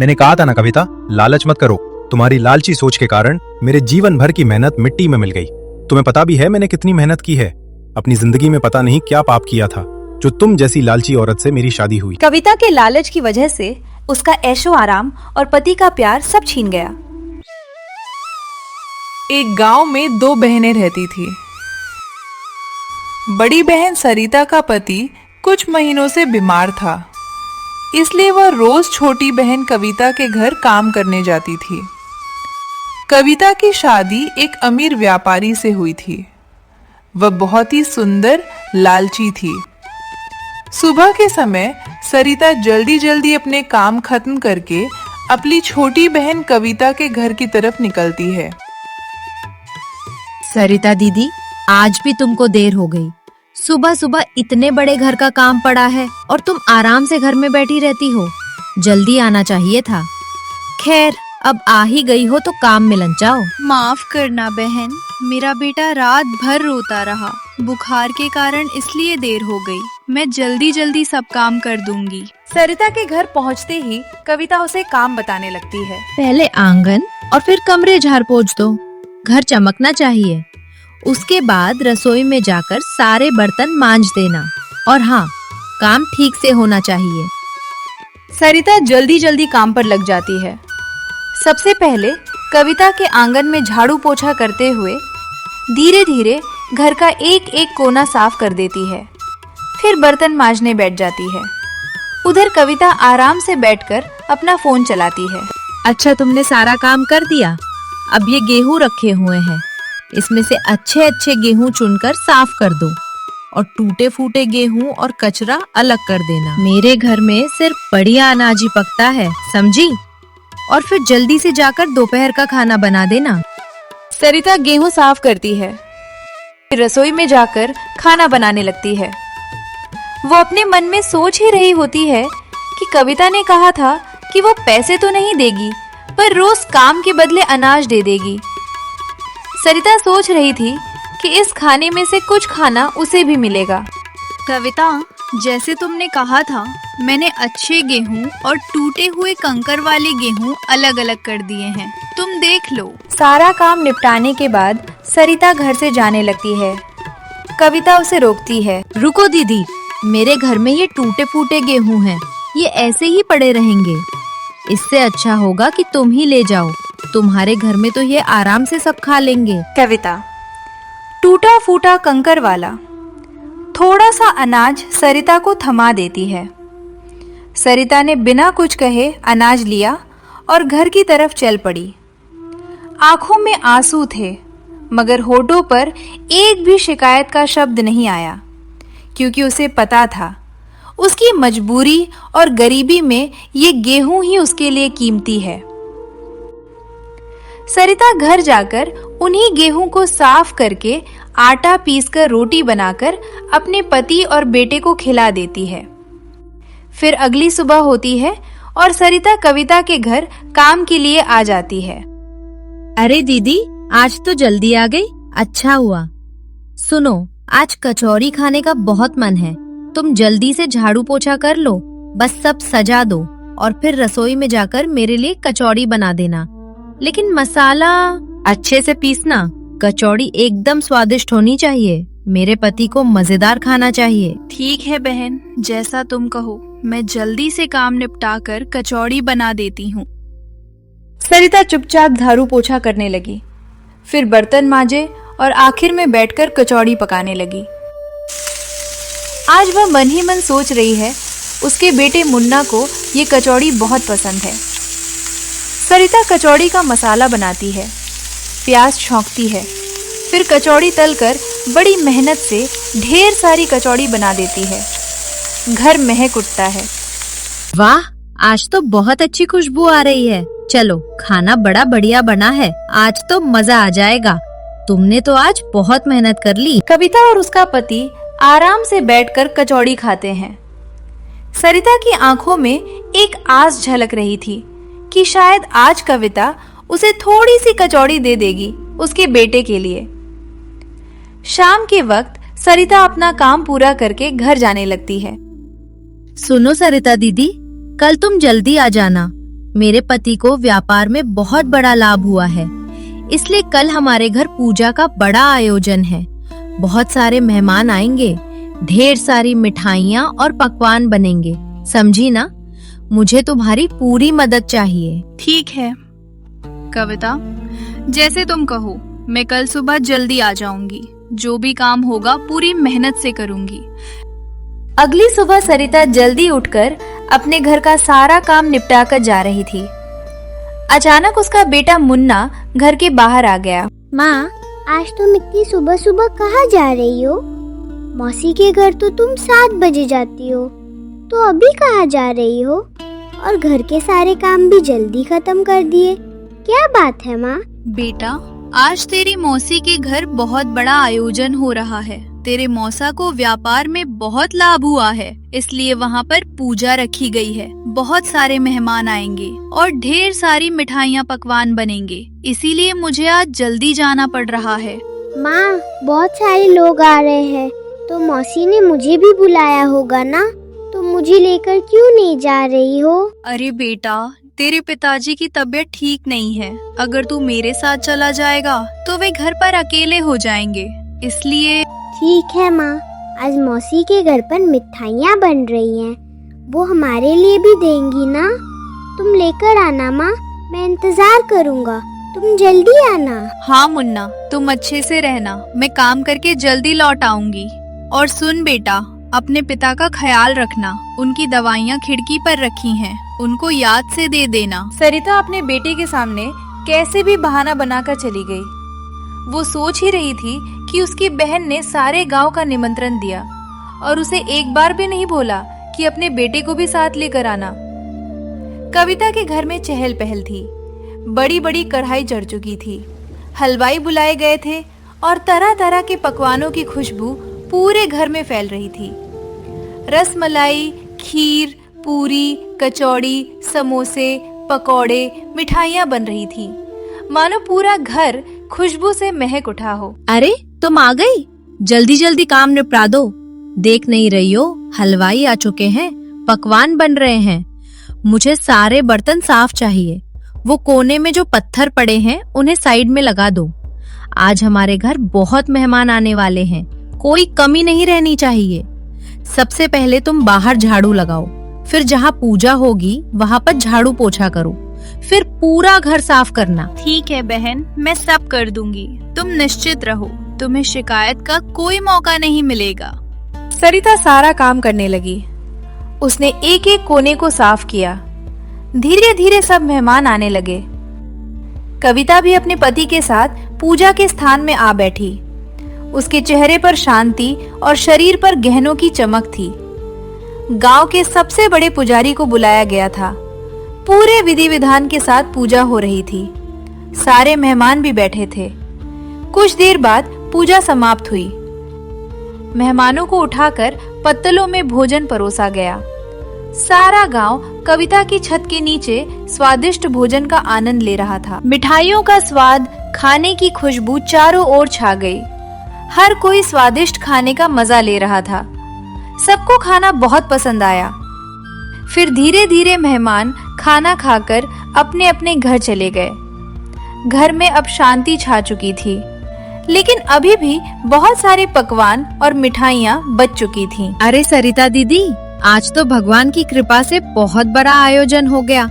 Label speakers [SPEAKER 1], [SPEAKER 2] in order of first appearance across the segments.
[SPEAKER 1] मैंने कहा था ना कविता, लालच मत करो। तुम्हारी लालची सोच के कारण मेरे जीवन भर की मेहनत मिट्टी में मिल गई। तुम्हें पता भी है मैंने कितनी मेहनत की है। अपनी जिंदगी में पता नहीं क्या पाप किया था जो तुम जैसी लालची औरत से मेरी शादी हुई।
[SPEAKER 2] कविता के लालच की वजह से उसका ऐशो आराम और पति का प्यार सब छीन गया।
[SPEAKER 3] एक गांव में दो बहनें रहती थी। बड़ी बहन सरिता का पति कुछ महीनों से बीमार था, इसलिए वह रोज छोटी बहन कविता के घर काम करने जाती थी। कविता की शादी एक अमीर व्यापारी से हुई थी। वह बहुत ही सुंदर लालची थी। सुबह के समय सरिता जल्दी जल्दी अपने काम खत्म करके अपनी छोटी बहन कविता के घर की तरफ निकलती है।
[SPEAKER 4] सरिता दीदी, आज भी तुमको देर हो गई। सुबह सुबह इतने बड़े घर का काम पड़ा है और तुम आराम से घर में बैठी रहती हो। जल्दी आना चाहिए था। खैर, अब आ ही गई हो तो काम में लग जाओ।
[SPEAKER 5] माफ करना बहन, मेरा बेटा रात भर रोता रहा। बुखार के कारण इसलिए देर हो गई। मैं जल्दी जल्दी सब काम कर दूंगी।
[SPEAKER 2] सरिता के घर पहुंचते ही कविता उसे काम बताने लगती है।
[SPEAKER 4] पहले आंगन और फिर कमरे झाड़ पोंछ दो। घर चमकना चाहिए। उसके बाद रसोई में जाकर सारे बर्तन मांज देना। और हाँ, काम ठीक से होना चाहिए।
[SPEAKER 2] सरिता जल्दी जल्दी काम पर लग जाती है। सबसे पहले कविता के आंगन में झाड़ू पोछा करते हुए धीरे धीरे घर का एक एक कोना साफ कर देती है। फिर बर्तन मांजने बैठ जाती है। उधर कविता आराम से बैठकर अपना फोन चलाती है।
[SPEAKER 4] अच्छा, तुमने सारा काम कर दिया। अब ये गेहूं रखे हुए हैं, इसमें से अच्छे अच्छे गेहूं चुनकर साफ कर दो और टूटे फूटे गेहूं और कचरा अलग कर देना। मेरे घर में सिर्फ बढ़िया अनाज ही पकता है, समझी? और फिर जल्दी से जाकर दोपहर का खाना बना देना।
[SPEAKER 2] सरिता गेहूं साफ करती है, फिर रसोई में जाकर खाना बनाने लगती है। वो अपने मन में सोच ही रही होती है कि कविता ने कहा था कि वो पैसे तो नहीं देगी, पर रोज काम के बदले अनाज दे देगी। सरिता सोच रही थी कि इस खाने में से कुछ खाना उसे भी मिलेगा।
[SPEAKER 5] कविता, जैसे तुमने कहा था, मैंने अच्छे गेहूं और टूटे हुए कंकर वाले गेहूं अलग अलग कर दिए हैं। तुम देख लो।
[SPEAKER 2] सारा काम निपटाने के बाद सरिता घर से जाने लगती है। कविता उसे रोकती है।
[SPEAKER 4] रुको दीदी, मेरे घर में ये टूटे फूटे गेहूं हैं। ये ऐसे ही पड़े रहेंगे। इससे अच्छा होगा कि तुम ही ले जाओ। तुम्हारे घर में तो ये आराम से सब खा लेंगे।
[SPEAKER 2] कविता टूटा फूटा कंकर वाला थोड़ा सा अनाज सरिता को थमा देती है। सरिता ने बिना कुछ कहे अनाज लिया और घर की तरफ चल पड़ी। आंखों में आंसू थे, मगर होठों पर एक भी शिकायत का शब्द नहीं आया, क्योंकि उसे पता था उसकी मजबूरी और गरीबी में ये गेहूं ही उसके लिए कीमती है। सरिता घर जाकर उन्हीं गेहूं को साफ करके आटा पीसकर रोटी बनाकर अपने पति और बेटे को खिला देती है। फिर अगली सुबह होती है और सरिता कविता के घर काम के लिए आ जाती है।
[SPEAKER 4] अरे दीदी, आज तो जल्दी आ गई। अच्छा हुआ। सुनो, आज कचौरी खाने का बहुत मन है। तुम जल्दी से झाड़ू पोछा कर लो, बस सब सजा दो और फिर रसोई में जाकर मेरे लिए कचौड़ी बना देना। लेकिन मसाला अच्छे से पीसना। कचौड़ी एकदम स्वादिष्ट होनी चाहिए। मेरे पति को मजेदार खाना चाहिए।
[SPEAKER 5] ठीक है बहन, जैसा तुम कहो। मैं जल्दी से काम निपटा कर कचौड़ी बना देती हूँ।
[SPEAKER 2] सरिता चुपचाप झाड़ू पोछा करने लगी, फिर बर्तन मांजे और आखिर में बैठकर कचौड़ी पकाने लगी। आज वह मन ही मन सोच रही है उसके बेटे मुन्ना को ये कचौड़ी बहुत पसंद है। सरिता कचौड़ी का मसाला बनाती है, प्याज छौंकती है, फिर कचौड़ी तलकर बड़ी मेहनत से ढेर सारी कचौड़ी बना देती है। घर महक उठता है।
[SPEAKER 4] वाह, आज तो बहुत अच्छी खुशबू आ रही है। चलो, खाना बड़ा बढ़िया बना है। आज तो मजा आ जाएगा। तुमने तो आज बहुत मेहनत कर ली।
[SPEAKER 2] कविता और उसका पति आराम से बैठकर कचौड़ी खाते हैं। सरिता की आंखों में एक आस झलक रही थी कि शायद आज कविता उसे थोड़ी सी कचौड़ी दे देगी उसके बेटे के लिए। शाम के वक्त सरिता अपना काम पूरा करके घर जाने लगती है।
[SPEAKER 4] सुनो सरिता दीदी, कल तुम जल्दी आ जाना। मेरे पति को व्यापार में बहुत बड़ा लाभ हुआ है, इसलिए कल हमारे घर पूजा का बड़ा आयोजन है। बहुत सारे मेहमान आएंगे, ढेर सारी मिठाइयाँ और पकवान बनेंगे, समझी ना? मुझे तुम्हारी पूरी मदद चाहिए।
[SPEAKER 5] ठीक है कविता, जैसे तुम कहो। मैं कल सुबह जल्दी आ जाऊंगी। जो भी काम होगा पूरी मेहनत से करूंगी।
[SPEAKER 2] अगली सुबह सरिता जल्दी उठकर अपने घर का सारा काम निपटा कर जा रही थी। अचानक उसका बेटा मुन्ना घर के बाहर आ गया।
[SPEAKER 6] माँ, आज तुम इतनी सुबह सुबह कहाँ जा रही हो? मौसी के घर तो तुम 7 बजे जाती हो, तो अभी कहाँ जा रही हो? और घर के सारे काम भी जल्दी खत्म कर दिए, क्या बात है माँ?
[SPEAKER 5] बेटा, आज तेरी मौसी के घर बहुत बड़ा आयोजन हो रहा है। तेरे मौसा को व्यापार में बहुत लाभ हुआ है, इसलिए वहाँ पर पूजा रखी गई है। बहुत सारे मेहमान आएंगे और ढेर सारी मिठाइयाँ पकवान बनेंगे, इसीलिए मुझे आज जल्दी जाना पड़ रहा है।
[SPEAKER 6] माँ, बहुत सारे लोग आ रहे हैं, तो मौसी ने मुझे भी बुलाया होगा ना? तो मुझे लेकर क्यों नहीं जा रही हो?
[SPEAKER 5] अरे बेटा, तेरे पिताजी की तबीयत ठीक नहीं है। अगर तू मेरे साथ चला जाएगा तो वे घर पर अकेले हो जाएंगे, इसलिए।
[SPEAKER 6] ठीक है माँ, आज मौसी के घर पर मिठाइयाँ बन रही हैं, वो हमारे लिए भी देंगी ना? तुम लेकर आना माँ, मैं इंतजार करूँगा, तुम जल्दी आना।
[SPEAKER 5] हाँ मुन्ना, तुम अच्छे से रहना, मैं काम करके जल्दी लौट आऊंगी। और सुन बेटा, अपने पिता का ख्याल रखना। उनकी दवाइयाँ खिड़की पर रखी हैं, उनको याद से दे देना।
[SPEAKER 2] सरिता अपने बेटे के सामने कैसे भी बहाना बनाकर चली गई। वो सोच ही रही थी कि उसकी बहन ने सारे गांव का निमंत्रण दिया और उसे एक बार भी नहीं बोला कि अपने बेटे को भी साथ लेकर आना। कविता के घर में चहल पहल थी। बड़ी बड़ी कढ़ाई चढ़ चुकी थी, हलवाई बुलाए गए थे और तरह तरह के पकवानों की खुशबू पूरे घर में फैल रही थी। रसमलाई, खीर, पूरी, कचौड़ी, समोसे, पकौड़े, मिठाइयाँ बन रही थी, मानो पूरा घर खुशबू से महक उठा हो।
[SPEAKER 4] अरे तुम आ गई, जल्दी जल्दी काम निपटा दो। देख नहीं रही हो, हलवाई आ चुके हैं, पकवान बन रहे हैं। मुझे सारे बर्तन साफ चाहिए। वो कोने में जो पत्थर पड़े हैं उन्हें साइड में लगा दो। आज हमारे घर बहुत मेहमान आने वाले हैं, कोई कमी नहीं रहनी चाहिए। सबसे पहले तुम बाहर झाड़ू लगाओ, फिर जहाँ पूजा होगी वहाँ पर झाड़ू पोछा करो, फिर पूरा घर साफ करना।
[SPEAKER 5] ठीक है बहन, मैं सब कर दूंगी, तुम निश्चित रहो, तुम्हें शिकायत का कोई मौका नहीं मिलेगा।
[SPEAKER 2] सरिता सारा काम करने लगी। उसने एक एक कोने को साफ किया। धीरे धीरे सब मेहमान आने लगे। कविता भी अपने पति के साथ पूजा के स्थान में आ बैठी। उसके चेहरे पर शांति और शरीर पर गहनों की चमक थी। गांव के सबसे बड़े पुजारी को बुलाया गया था। पूरे विधि विधान के साथ पूजा हो रही थी। सारे मेहमान भी बैठे थे। कुछ देर बाद पूजा समाप्त हुई। मेहमानों को उठाकर पत्तलों में भोजन परोसा गया। सारा गांव कविता की छत के नीचे स्वादिष्ट भोजन का आनंद ले रहा था। मिठाइयों का स्वाद, खाने की खुशबू चारों ओर छा गई। हर कोई स्वादिष्ट खाने का मजा ले रहा था। सबको खाना बहुत पसंद आया। फिर धीरे धीरे मेहमान खाना खाकर अपने अपने घर चले गए। घर में अब शांति छा चुकी थी, लेकिन अभी भी बहुत सारे पकवान और मिठाइयाँ बच चुकी थीं।
[SPEAKER 4] अरे सरिता दीदी, आज तो भगवान की कृपा से बहुत बड़ा आयोजन हो गया।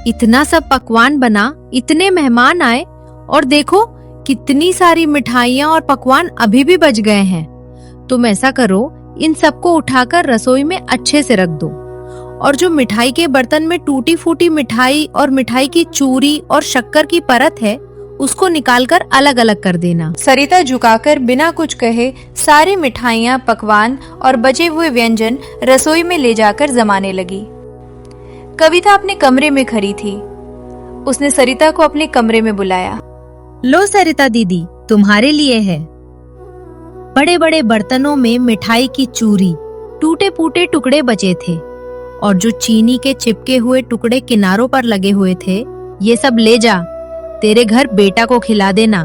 [SPEAKER 4] इतना सब पकवान बना, इतने मेहमान आए और देखो कितनी सारी मिठाइयाँ और पकवान अभी भी बच गए हैं। तुम ऐसा करो, इन सबको उठाकर रसोई में अच्छे से रख दो और जो मिठाई के बर्तन में टूटी फूटी मिठाई और मिठाई की चूरी और शक्कर की परत है उसको निकालकर अलग अलग कर देना।
[SPEAKER 2] सरिता झुकाकर बिना कुछ कहे सारी मिठाइयाँ, पकवान और बचे हुए व्यंजन रसोई में ले जाकर जमाने लगी। कविता अपने कमरे में खड़ी थी। उसने सरिता को अपने कमरे में बुलाया।
[SPEAKER 4] लो सरिता दीदी, तुम्हारे लिए है। बड़े बड़े बर्तनों में मिठाई की चूरी, टूटे फूटे टुकड़े बचे थे और जो चीनी के चिपके हुए टुकड़े किनारों पर लगे हुए थे, ये सब ले जा, तेरे घर बेटा को खिला देना,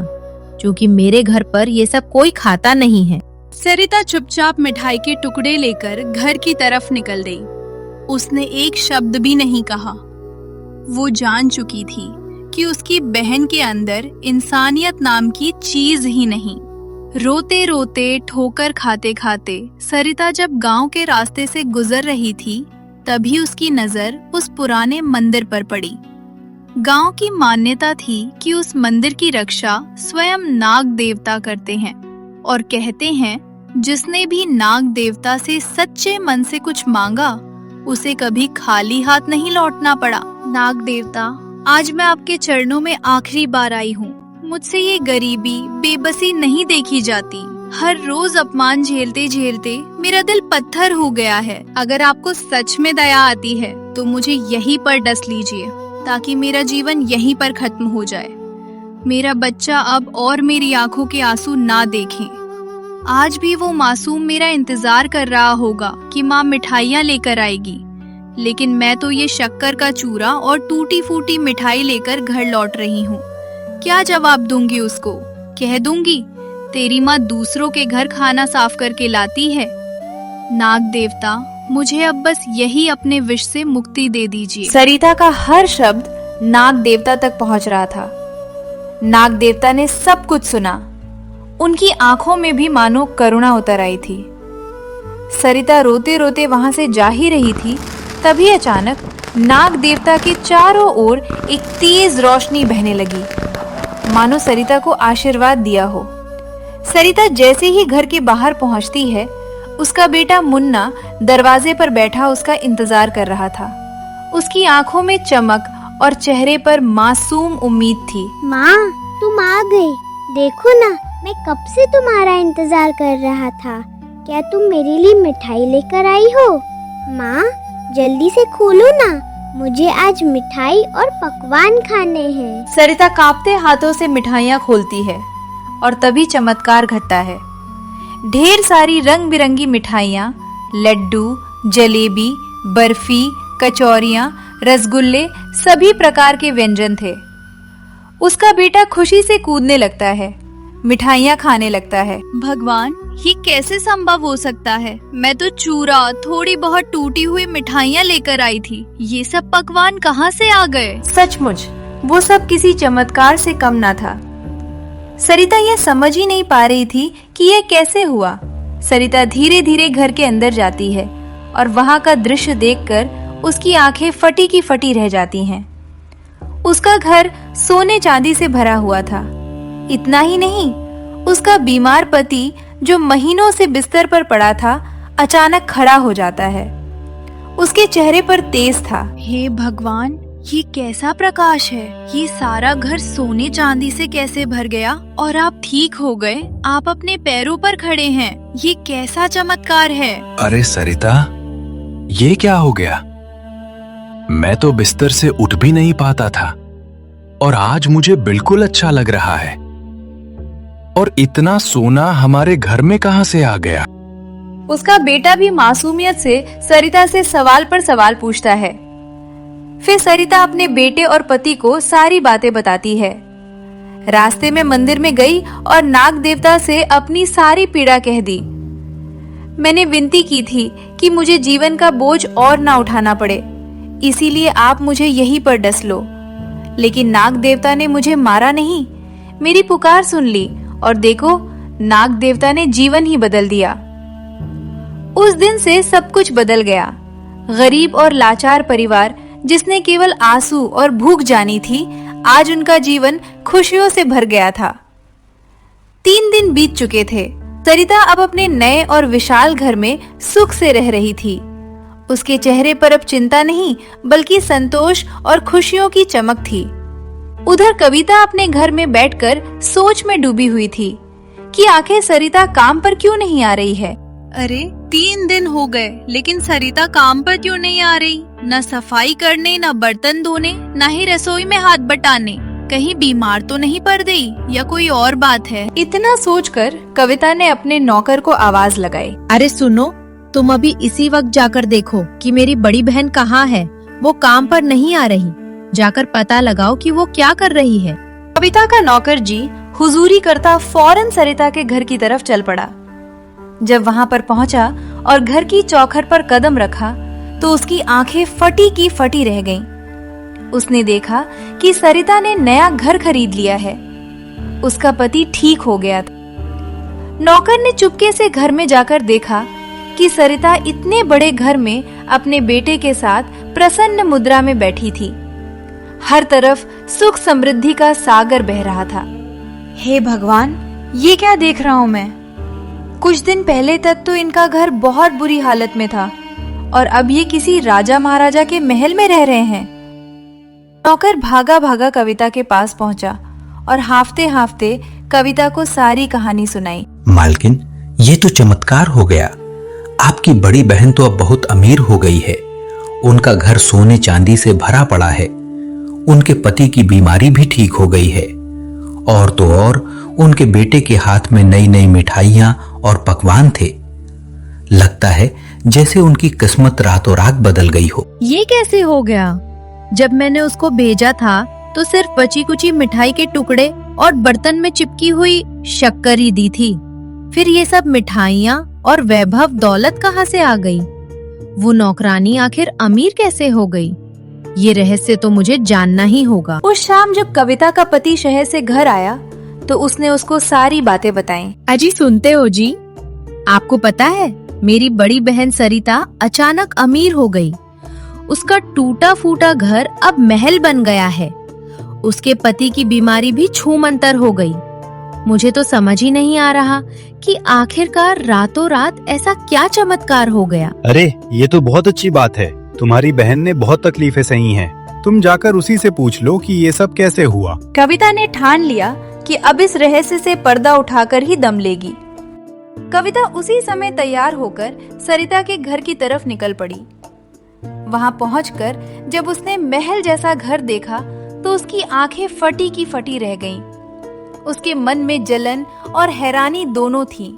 [SPEAKER 4] क्योंकि मेरे घर पर ये सब कोई खाता नहीं है।
[SPEAKER 5] सरिता चुपचाप मिठाई के टुकड़े लेकर घर की तरफ निकल गई। उसने एक शब्द भी नहीं कहा। वो जान चुकी थी कि उसकी बहन के अंदर इंसानियत नाम की चीज ही नहीं। रोते रोते, ठोकर खाते खाते सरिता जब गांव के रास्ते से गुजर रही थी, तभी उसकी नजर उस पुराने मंदिर पर पड़ी। गांव की मान्यता थी कि उस मंदिर की रक्षा स्वयं नाग देवता करते हैं और कहते हैं जिसने भी नाग देवता से सच्चे मन से कुछ मांगा उसे कभी खाली हाथ नहीं लौटना पड़ा।
[SPEAKER 7] नाग देवता, आज मैं आपके चरणों में आखिरी बार आई हूँ।
[SPEAKER 5] मुझसे ये गरीबी, बेबसी नहीं देखी जाती। हर रोज अपमान झेलते झेलते मेरा दिल पत्थर हो गया है। अगर आपको सच में दया आती है तो मुझे यहीं पर डस लीजिए ताकि मेरा जीवन यहीं पर खत्म हो जाए। मेरा बच्चा अब और मेरी आंखों के आंसू ना देखें। आज भी वो मासूम मेरा इंतजार कर रहा होगा कि माँ मिठाइयाँ लेकर आएगी, लेकिन मैं तो ये शक्कर का चूरा और टूटी फूटी मिठाई लेकर घर लौट रही हूँ। क्या जवाब दूंगी उसको? कह दूंगी तेरी माँ दूसरों के घर खाना साफ करके लाती है। नाग देवता, मुझे अब बस यही अपने विष से मुक्ति दे दीजिए।
[SPEAKER 2] सरिता का हर शब्द नाग देवता तक पहुंच रहा था। नाग देवता ने सब कुछ सुना। उनकी आंखों में भी मानो करुणा उतर आई थी। सरिता रोते रोते वहां से जा ही रही थी, तभी अचानक नाग देवता के चारों ओर एक तेज रोशनी बहने लगी, मानो सरिता को आशीर्वाद दिया हो। सरिता जैसे ही घर के बाहर पहुंचती है, उसका बेटा मुन्ना दरवाजे पर बैठा उसका इंतजार कर रहा था। उसकी आंखों में चमक और चेहरे पर मासूम उम्मीद थी।
[SPEAKER 6] माँ, तुम आ गई। देखो ना, मैं कब से तुम्हारा इंतजार कर रहा था। क्या तुम मेरे लिए मिठाई लेकर आई हो? माँ, जल्दी से खोलो ना, मुझे आज मिठाई और पकवान खाने हैं।
[SPEAKER 2] सरिता कांपते हाथों से मिठाइयाँ खोलती है और तभी चमत्कार घटता है। ढेर सारी रंग बिरंगी मिठाइयाँ, लड्डू, जलेबी, बर्फी, कचौरियाँ, रसगुल्ले, सभी प्रकार के व्यंजन थे। उसका बेटा खुशी से कूदने लगता है, मिठाइयाँ खाने लगता है।
[SPEAKER 5] भगवान, ये कैसे संभव हो सकता है? मैं तो चूरा, थोड़ी बहुत टूटी हुई मिठाइयाँ लेकर आई थी। ये सब पकवान कहाँ से आ गए?
[SPEAKER 2] सचमुच वो सब किसी चमत्कार से कम ना था। सरिता यह समझ ही नहीं पा रही थी कि यह कैसे हुआ। सरिता धीरे धीरे घर के अंदर जाती है और वहां का दृश्य देखकर उसकी आंखें फटी की फटी रह जाती हैं। उसका घर सोने चांदी से भरा हुआ था। इतना ही नहीं, उसका बीमार पति जो महीनों से बिस्तर पर पड़ा था, अचानक खड़ा हो जाता है। उसके चेहरे पर तेज था।
[SPEAKER 5] हे भगवान, ये कैसा प्रकाश है? ये सारा घर सोने चांदी से कैसे भर गया और आप ठीक हो गए? आप अपने पैरों पर खड़े हैं। ये कैसा चमत्कार है?
[SPEAKER 8] अरे सरिता, ये क्या हो गया? मैं तो बिस्तर से उठ भी नहीं पाता था और आज मुझे बिल्कुल अच्छा लग रहा है। और इतना सोना हमारे घर में कहां से आ गया?
[SPEAKER 2] उसका बेटा भी मासूमियत से सरिता से सवाल पर सवाल पूछता है। फिर सरिता अपने बेटे और पति को सारी बातें बताती है। रास्ते में मंदिर में गई और नाग देवता से अपनी सारी पीड़ा कह दी। मैंने विनती की थी कि मुझे जीवन का बोझ और ना उठाना पड़े, इसीलिए आप मुझे यहीं पर डस लो। लेकिन नाग देवता ने मुझे मारा नहीं, मेरी पुकार सुन ली और देखो, नाग देवता ने जीवन ही बदल दिया। उस दिन से सब कुछ बदल गया। गरीब और लाचार परिवार जिसने केवल आंसू और भूख जानी थी, आज उनका जीवन खुशियों से भर गया था। 3 दिन बीत चुके थे। सरिता अब अपने नए और विशाल घर में सुख से रह रही थी। उसके चेहरे पर अब चिंता नहीं, बल्कि संतोष और खुशियों की चमक थी। उधर कविता अपने घर में बैठकर सोच में डूबी हुई थी कि आखिर सरिता काम पर क्यों नहीं आ रही है।
[SPEAKER 5] अरे 3 दिन हो गए, लेकिन सरिता काम पर क्यों नहीं आ रही? न सफाई करने, न बर्तन धोने, न ही रसोई में हाथ बटाने। कहीं बीमार तो नहीं पड़ गई या कोई और बात है?
[SPEAKER 2] इतना सोचकर कविता ने अपने नौकर को आवाज लगाई।
[SPEAKER 4] अरे सुनो, तुम अभी इसी वक्त जाकर देखो कि मेरी बड़ी बहन कहाँ है। वो काम पर नहीं आ रही। जाकर पता लगाओ कि वो क्या कर रही है।
[SPEAKER 2] कविता का नौकर जी हुजूरी करता फौरन सरिता के घर की तरफ चल पड़ा। जब वहां पर पहुंचा और घर की चौखट पर कदम रखा तो उसकी आंखें फटी की फटी रह गईं। उसने देखा कि सरिता ने नया घर खरीद लिया है। उसका पति ठीक हो गया था। नौकर ने चुपके से घर में जाकर देखा कि सरिता इतने बड़े घर में अपने बेटे के साथ प्रसन्न मुद्रा में बैठी थी। हर तरफ सुख समृद्धि का सागर बह रहा था।
[SPEAKER 7] हे भगवान, ये क्या देख रहा हूँ मैं?
[SPEAKER 2] कुछ दिन पहले तक तो इनका घर बहुत बुरी हालत में था और अब ये किसी राजा महाराजा के महल में रह रहे हैं। नौकर भागा भागा कविता के पास पहुंचा और हांफते हांफते कविता को सारी कहानी सुनाई।
[SPEAKER 9] मालकिन, ये तो चमत्कार हो गया। आपकी बड़ी बहन तो अब बहुत अमीर हो गई है। उनका घर सोने चांदी से भरा पड़ा है। उनके पति की बीमारी भी ठीक हो गई है। और तो और उनके बेटे के हाथ में नई नई मिठाइयां और पकवान थे। लगता है जैसे उनकी किस्मत रातों रात बदल गई हो।
[SPEAKER 4] ये कैसे हो गया? जब मैंने उसको भेजा था तो सिर्फ बची कुची मिठाई के टुकड़े और बर्तन में चिपकी हुई शक्कर ही दी थी। फिर ये सब मिठाइयाँ और वैभव दौलत कहाँ से आ गई? वो नौकरानी आखिर अमीर कैसे हो गई? ये रहस्य तो मुझे जानना ही होगा।
[SPEAKER 2] उस शाम जब कविता का पति शहर से घर आया तो उसने उसको सारी बातें बताईं।
[SPEAKER 4] अजी सुनते हो जी? आपको पता है मेरी बड़ी बहन सरिता अचानक अमीर हो गई। उसका टूटा फूटा घर अब महल बन गया है। उसके पति की बीमारी भी छूमंतर हो गई। मुझे तो समझ ही नहीं आ रहा कि आखिरकार रातों रात ऐसा क्या चमत्कार हो गया।
[SPEAKER 1] अरे ये तो बहुत अच्छी बात है। तुम्हारी बहन ने बहुत तकलीफें सही हैं। तुम जाकर उसी से पूछ लो कि ये सब कैसे हुआ।
[SPEAKER 2] कविता ने ठान लिया कि अब इस रहस्य से पर्दा उठाकर ही दम लेगी। कविता उसी समय तैयार होकर सरिता के घर की तरफ निकल पड़ी। वहां पहुंचकर जब उसने महल जैसा घर देखा तो उसकी आंखें फटी की फटी रह गईं। उसके मन में जलन और हैरानी दोनों थी।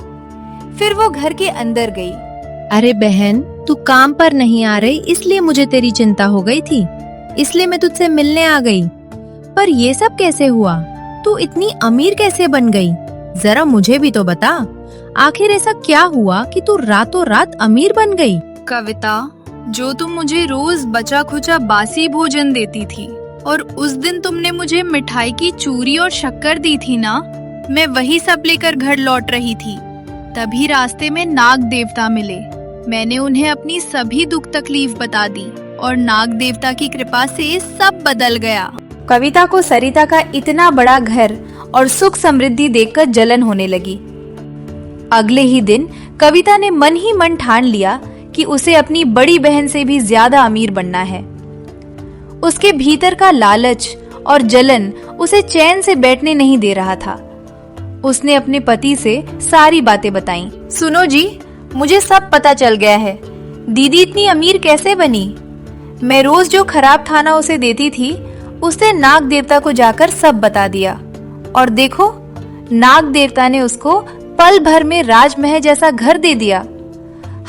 [SPEAKER 2] फिर वो घर के अंदर गई।
[SPEAKER 4] अरे बहन, तू काम पर नहीं आ रही इसलिए मुझे तेरी चिंता हो गई थी, इसलिए मैं तुझसे मिलने आ गई। पर ये सब कैसे हुआ? तू इतनी अमीर कैसे बन गई? जरा मुझे भी तो बता। आखिर ऐसा क्या हुआ कि तू रातों रात अमीर बन गई?
[SPEAKER 5] कविता, जो तुम मुझे रोज बचा खुचा बासी भोजन देती थी और उस दिन तुमने मुझे मिठाई की चूरी और शक्कर दी थी ना, मैं वही सब लेकर घर लौट रही थी। तभी रास्ते में नाग देवता मिले। मैंने उन्हें अपनी सभी दुख तकलीफ बता दी और नाग देवता की कृपा से सब बदल गया।
[SPEAKER 2] कविता को सरिता का इतना बड़ा घर और सुख समृद्धि देखकर जलन होने लगी। अगले ही दिन कविता ने मन ही मन ठान लिया कि उसे अपनी बड़ी बहन से भी ज्यादा अमीर बनना है। उसके भीतर का लालच और जलन उसे चैन से बैठने नहीं दे रहा था। उसने अपने पति से सारी बातें बताईं। सुनो जी, मुझे सब पता चल गया है। दीदी इतनी अमीर कैसे बनी? मैं रोज जो खराब खाना उसे देती थी, उसने नाग देवता को जाकर सब बता दिया। और देखो, नाग देवता ने उसको पल भर में राजमहल जैसा घर दे दिया।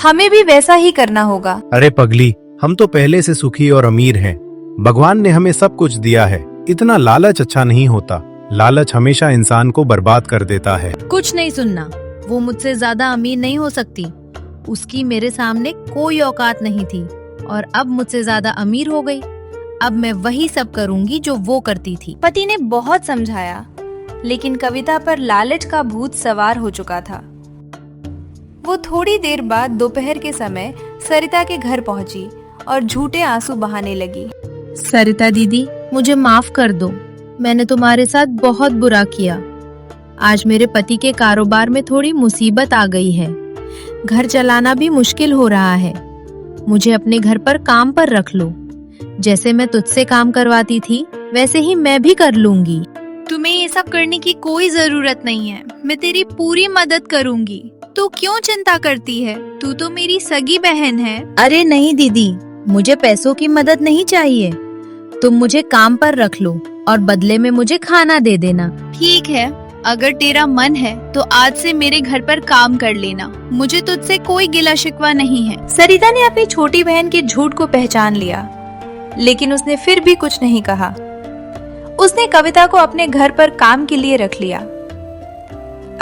[SPEAKER 2] हमें भी वैसा ही करना होगा।
[SPEAKER 1] अरे पगली, हम तो पहले से सुखी और अमीर हैं। भगवान ने हमें सब कुछ दिया है। इतना लालच अच्छा नहीं होता। लालच हमेशा इंसान को बर्बाद कर देता है।
[SPEAKER 4] कुछ नहीं सुनना। वो मुझसे ज्यादा अमीर नहीं हो सकती। उसकी मेरे सामने कोई औकात नहीं थी और अब मुझसे ज्यादा अमीर हो गई। अब मैं वही सब करूंगी जो वो करती थी।
[SPEAKER 2] पति ने बहुत समझाया, लेकिन कविता पर लालच का भूत सवार हो चुका था। वो थोड़ी देर बाद दोपहर के समय सरिता के घर पहुंची और झूठे आंसू बहाने लगी।
[SPEAKER 4] सरिता दीदी, मुझे माफ कर दो। मैंने तुम्हारे साथ बहुत बुरा किया। आज मेरे पति के कारोबार में थोड़ी मुसीबत आ गई है। घर चलाना भी मुश्किल हो रहा है। मुझे अपने घर पर काम पर रख लो। जैसे मैं तुझसे काम करवाती थी वैसे ही मैं भी कर लूंगी।
[SPEAKER 5] तुम्हें ये सब करने की कोई जरूरत नहीं है। मैं तेरी पूरी मदद करूंगी। तू क्यों चिंता करती है? तू तो मेरी सगी बहन है।
[SPEAKER 4] अरे नहीं दीदी, मुझे पैसों की मदद नहीं चाहिए। तुम मुझे काम पर रख लो और बदले में मुझे खाना दे देना।
[SPEAKER 5] ठीक है, अगर तेरा मन है तो आज से मेरे घर पर काम कर लेना। मुझे तुझसे कोई गिला शिकवा नहीं है।
[SPEAKER 2] सरिता ने अपनी छोटी बहन के झूठ को पहचान लिया, लेकिन उसने फिर भी कुछ नहीं कहा। उसने कविता को अपने घर पर काम के लिए रख लिया।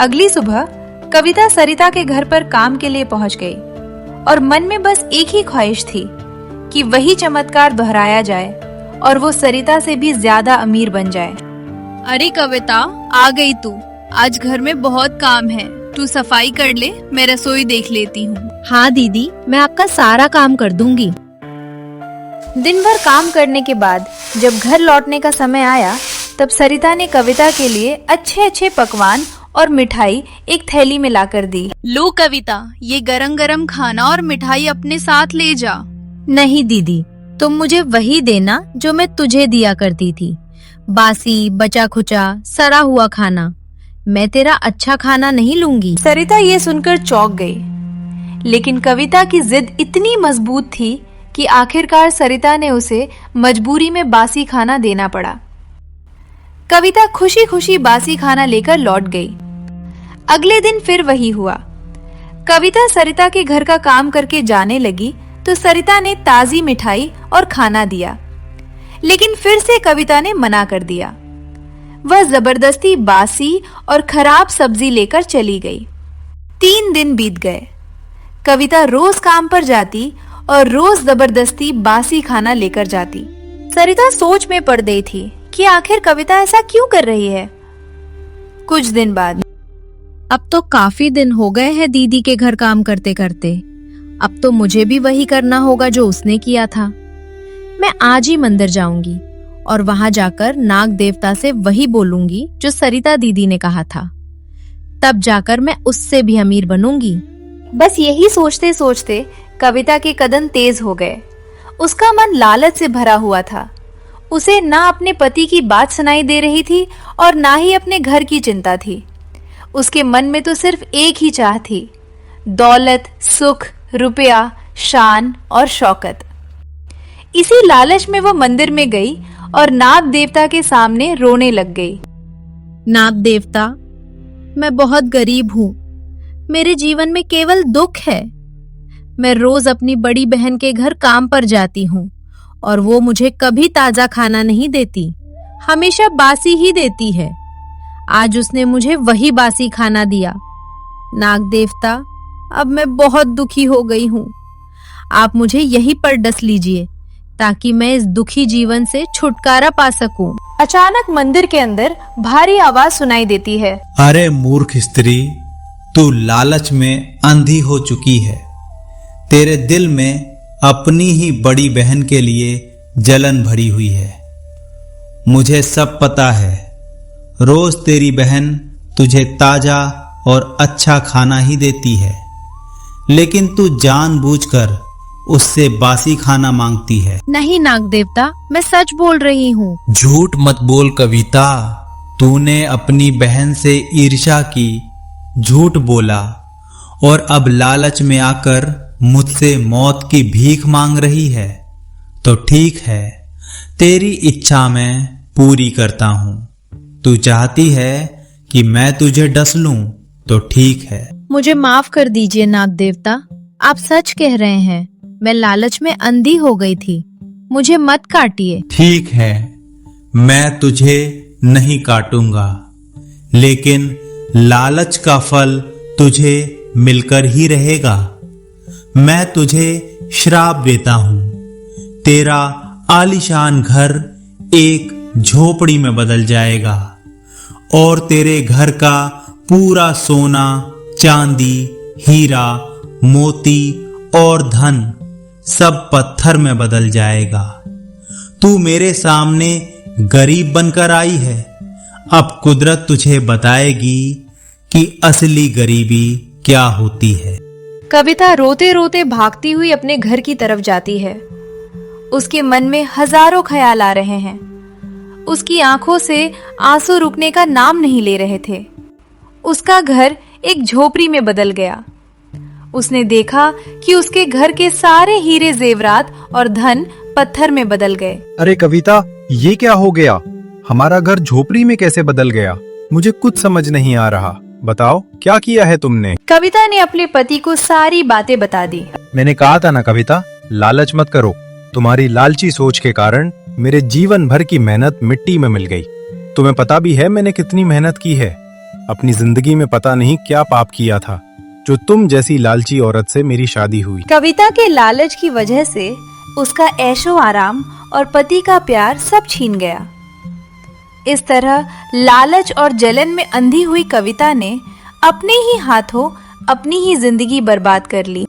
[SPEAKER 2] अगली सुबह कविता सरिता के घर पर काम के लिए पहुंच गई और मन में बस एक ही ख्वाहिश थी कि वही चमत्कार दोहराया जाए और वो सरिता से भी ज्यादा अमीर बन जाए।
[SPEAKER 5] अरे कविता, आ गई तू। आज घर में बहुत काम है, तू सफाई कर ले, मैं रसोई देख लेती हूँ।
[SPEAKER 4] हाँ दीदी, मैं आपका सारा काम कर दूंगी।
[SPEAKER 2] दिन भर काम करने के बाद जब घर लौटने का समय आया, तब सरिता ने कविता के लिए अच्छे अच्छे पकवान और मिठाई एक थैली में लाकर दी।
[SPEAKER 5] लो कविता, ये गरम गरम खाना और मिठाई अपने साथ ले जा।
[SPEAKER 4] नहीं दीदी, तुम मुझे वही देना जो मैं तुझे दिया करती थी, बासी बचा खुचा सड़ा हुआ खाना। मैं तेरा अच्छा खाना नहीं लूंगी।
[SPEAKER 2] सरिता ये सुनकर चौंक गई, लेकिन कविता की जिद इतनी मजबूत थी कि आखिरकार सरिता ने उसे मजबूरी में बासी खाना देना पड़ा। कविता खुशी खुशी बासी खाना लेकर लौट गई। अगले दिन फिर वही हुआ। कविता सरिता के घर का काम करके जाने लगी तो सरिता ने ताजी मिठाई और खाना दिया, लेकिन फिर से कविता ने मना कर दिया। वह जबरदस्ती बासी और खराब सब्जी लेकर चली गई। 3 दिन बीत गए। कविता रोज काम पर जाती और रोज जबरदस्ती बासी खाना लेकर जाती। सरिता सोच में पड़ गई थी कि आखिर कविता ऐसा क्यों कर रही है। कुछ दिन बाद,
[SPEAKER 4] अब तो काफी दिन हो गए हैं दीदी के घर काम करते करते। अब तो मुझे भी वही करना होगा जो उसने किया था। मैं आज ही मंदिर जाऊंगी और वहां जाकर नाग देवता से वही बोलूंगी जो सरिता दीदी ने कहा था। तब जाकर मैं उससे भी अमीर बनूंगी।
[SPEAKER 2] बस यही सोचते सोचते कविता के कदम तेज हो गए। उसका मन लालच से भरा हुआ था। उसे ना अपने पति की बात सुनाई दे रही थी और ना ही अपने घर की चिंता थी। उसके मन में तो सिर्फ एक ही चाह थी, दौलत, सुख, रुपया, शान और शौकत। इसी लालच में वो मंदिर में गई और नाग देवता के सामने रोने लग गई।
[SPEAKER 4] नाग देवता, मैं बहुत गरीब हूँ। मेरे जीवन में केवल दुख है। मैं रोज अपनी बड़ी बहन के घर काम पर जाती हूँ और वो मुझे कभी ताजा खाना नहीं देती, हमेशा बासी ही देती है। आज उसने मुझे वही बासी खाना दिया। नाग देवता, अब मैं बहुत दुखी हो गई हूँ। आप मुझे यहीं पर डस लीजिए ताकि मैं इस दुखी जीवन से छुटकारा पा सकूं।
[SPEAKER 2] अचानक मंदिर के अंदर भारी आवाज सुनाई देती है।
[SPEAKER 10] अरे मूर्ख स्त्री, तू लालच में अंधी हो चुकी है। तेरे दिल में अपनी ही बड़ी बहन के लिए जलन भरी हुई है। मुझे सब पता है। रोज तेरी बहन तुझे ताजा और अच्छा खाना ही देती है, लेकिन तू जानबूझकर उससे बासी खाना मांगती है।
[SPEAKER 4] नहीं नाग देवता, मैं सच बोल रही हूँ।
[SPEAKER 10] झूठ मत बोल कविता। तूने अपनी बहन से ईर्ष्या की, झूठ बोला और अब लालच में आकर मुझसे मौत की भीख मांग रही है। तो ठीक है, तेरी इच्छा मैं पूरी करता हूँ। तू चाहती है कि मैं तुझे डस लूं, तो ठीक है।
[SPEAKER 4] मुझे माफ कर दीजिए नाग देवता, आप सच कह रहे हैं। मैं लालच में अंधी हो गई थी। मुझे मत काटिए।
[SPEAKER 10] ठीक है, मैं तुझे नहीं काटूंगा, लेकिन लालच का फल तुझे मिलकर ही रहेगा। मैं तुझे श्राप देता हूं। तेरा आलीशान घर एक झोपड़ी में बदल जाएगा और तेरे घर का पूरा सोना, चांदी, हीरा, मोती और धन सब पत्थर में बदल जाएगा। तू मेरे सामने गरीब बनकर आई है। अब कुदरत तुझे बताएगी कि असली गरीबी क्या होती है।
[SPEAKER 2] कविता रोते रोते भागती हुई अपने घर की तरफ जाती है। उसके मन में हजारों ख्याल आ रहे हैं। उसकी आंखों से आंसू रुकने का नाम नहीं ले रहे थे। उसका घर एक झोपड़ी में बदल गया। उसने देखा कि उसके घर के सारे हीरे जेवरात और धन पत्थर में बदल गए।
[SPEAKER 1] अरे कविता, ये क्या हो गया? हमारा घर झोपड़ी में कैसे बदल गया? मुझे कुछ समझ नहीं आ रहा। बताओ, क्या किया है तुमने?
[SPEAKER 2] कविता ने अपने पति को सारी बातें बता दी।
[SPEAKER 1] मैंने कहा था ना कविता, लालच मत करो। तुम्हारी लालची सोच के कारण मेरे जीवन भर की मेहनत मिट्टी में मिल गई। तुम्हें पता भी है मैंने कितनी मेहनत की है। अपनी जिंदगी में पता नहीं क्या पाप किया था जो तुम जैसी लालची औरत से मेरी शादी हुई।
[SPEAKER 2] कविता के लालच की वजह से उसका ऐशो आराम और पति का प्यार सब छीन गया। इस तरह लालच और जलन में अंधी हुई कविता ने अपने ही हाथों अपनी ही जिंदगी बर्बाद कर ली।